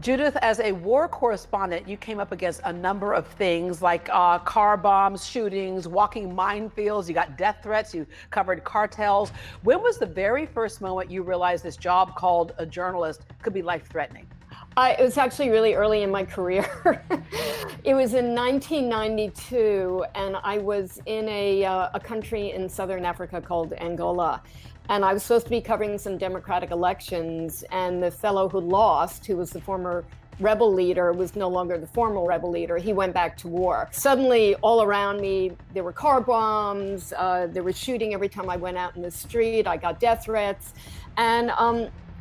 Judith, as a war correspondent, you came up against a number of things like car bombs, shootings, walking minefields. You got death threats. You covered cartels. When was the very first moment you realized this job called a journalist could be life-threatening? It was actually really early in my career. It was in 1992, and I was in a country in southern Africa called Angola. And I was supposed to be covering some democratic elections, and the fellow who lost, who was the former rebel leader, was no longer the formal rebel leader. He went back to war. Suddenly, all around me, there were car bombs, there was shooting every time I went out in the street. I got death threats. And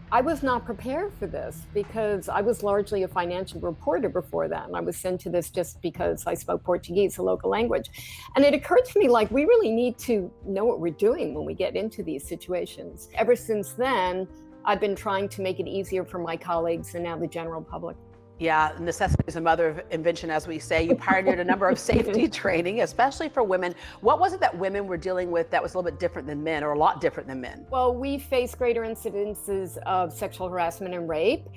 I was not prepared for this because I was largely a financial reporter before that. And I was sent to this just because I spoke Portuguese, a local language. And it occurred to me, like, we really need to know what we're doing when we get into these situations. Ever since then, I've been trying to make it easier for my colleagues and now the general public. Yeah, necessity is the mother of invention, as we say. You pioneered a number of safety training, especially for women. What was it that women were dealing with that was a little bit different than men, or a lot different than men? Well, we face greater incidences of sexual harassment and rape.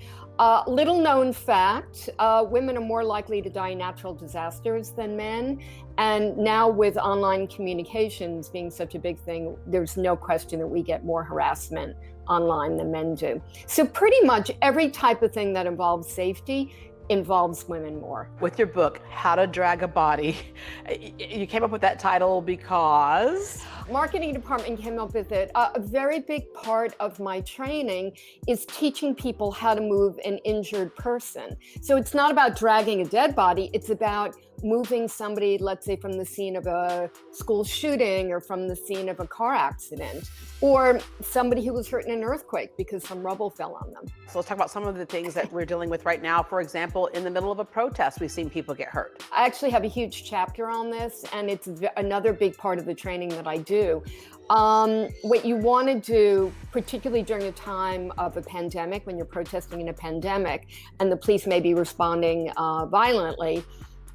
Little known fact, women are more likely to die in natural disasters than men. And now with online communications being such a big thing, there's no question that we get more harassment online than men do. So pretty much every type of thing that involves safety involves women more. With your book, How to Drag a Body, you came up with that title because? Marketing department came up with it. A very big part of my training is teaching people how to move an injured person. So it's not about dragging a dead body, it's about moving somebody, let's say, from the scene of a school shooting or from the scene of a car accident, or somebody who was hurt in an earthquake because some rubble fell on them. So let's talk about some of the things that we're dealing with right now. For example, in the middle of a protest, we've seen people get hurt. I actually have a huge chapter on this, and it's another big part of the training that I do. What you want to do, particularly during a time of a pandemic, when you're protesting in a pandemic and the police may be responding violently,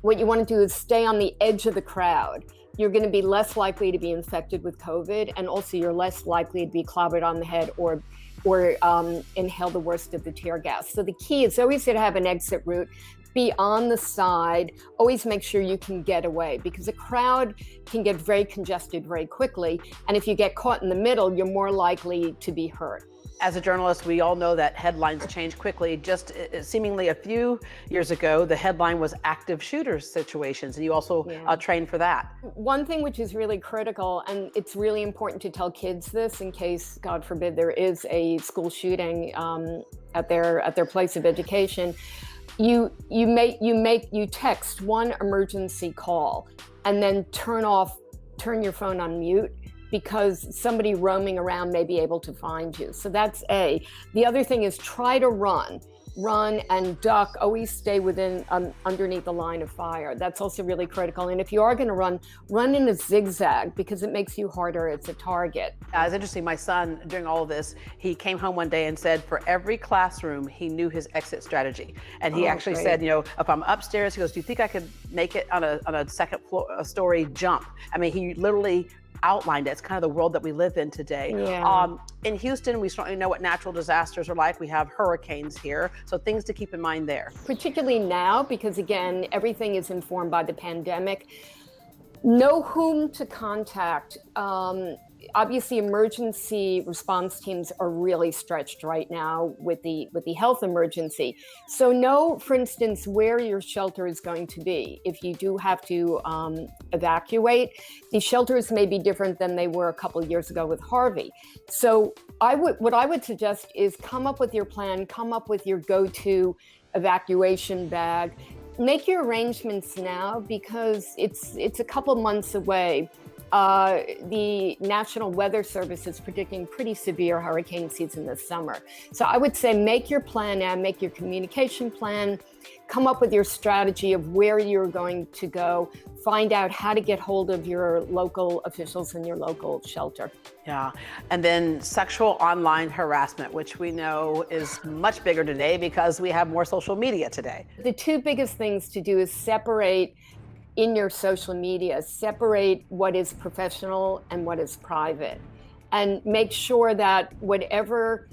what you want to do is stay on the edge of the crowd. You're going to be less likely to be infected with COVID, and also you're less likely to be clobbered on the head or inhale the worst of the tear gas. So the key is always to have an exit route, be on the side, always make sure you can get away, because a crowd can get very congested very quickly. And if you get caught in the middle, you're more likely to be hurt. As a journalist, we all know that headlines change quickly. Just seemingly a few years ago, the headline was active shooter situations, and you also trained for that. One thing which is really critical, and it's really important to tell kids this in case, God forbid, there is a school shooting at their place of education. You text one emergency call and then turn your phone on mute, because somebody roaming around may be able to find you. So that's A. The other thing is try to run and duck, always stay within underneath the line of fire. That's also really critical. And if you are going to run in a zigzag, because it makes you harder as a target. It's interesting, my son, during all of this, he came home one day and said for every classroom, he knew his exit strategy. And he actually said, if I'm upstairs, he goes, do you think I could make it on a second story jump? I mean, he literally outlined it. It's kind of the world that we live in today. Yeah. In Houston, we certainly know what natural disasters are like. We have hurricanes here, so things to keep in mind there. Particularly now, because again, everything is informed by the pandemic. Know whom to contact. Obviously, emergency response teams are really stretched right now with the health emergency. So know, for instance, where your shelter is going to be. If you do have to evacuate, the shelters may be different than they were a couple of years ago with Harvey. So what I would suggest is come up with your plan, come up with your go-to evacuation bag. Make your arrangements now, because it's a couple months away. The National Weather Service is predicting pretty severe hurricane season this summer. So I would say make your plan now, make your communication plan, come up with your strategy of where you're going to go, find out how to get hold of your local officials and your local shelter. Yeah, and then sexual online harassment, which we know is much bigger today because we have more social media today. The two biggest things to do is separate in your social media, separate what is professional and what is private, and make sure that whatever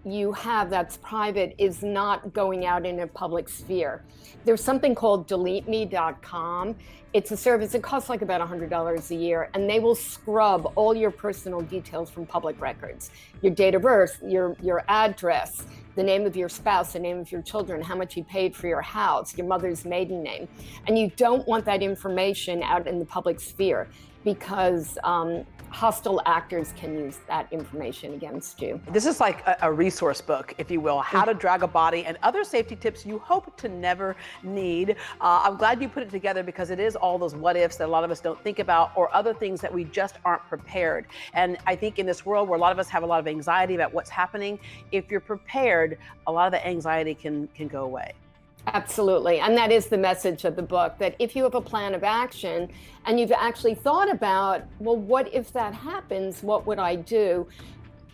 you have that's private is not going out in a public sphere. There's something called deleteme.com. It's a service, it costs like about $100 a year, and they will scrub all your personal details from public records. Your date of birth, your address, the name of your spouse, the name of your children, how much you paid for your house, your mother's maiden name. And you don't want that information out in the public sphere because hostile actors can use that information against you. This is like a resource book, if you will, how to drag a body and other safety tips you hope to never need. I'm glad you put it together because it is all those what ifs that a lot of us don't think about, or other things that we just aren't prepared. And I think in this world where a lot of us have a lot of anxiety about what's happening, if you're prepared, a lot of the anxiety can go away. Absolutely. And that is the message of the book, that if you have a plan of action and you've actually thought about, well, what if that happens? What would I do?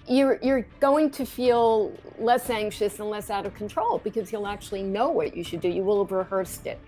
You're going to feel less anxious and less out of control because you'll actually know what you should do. You will have rehearsed it.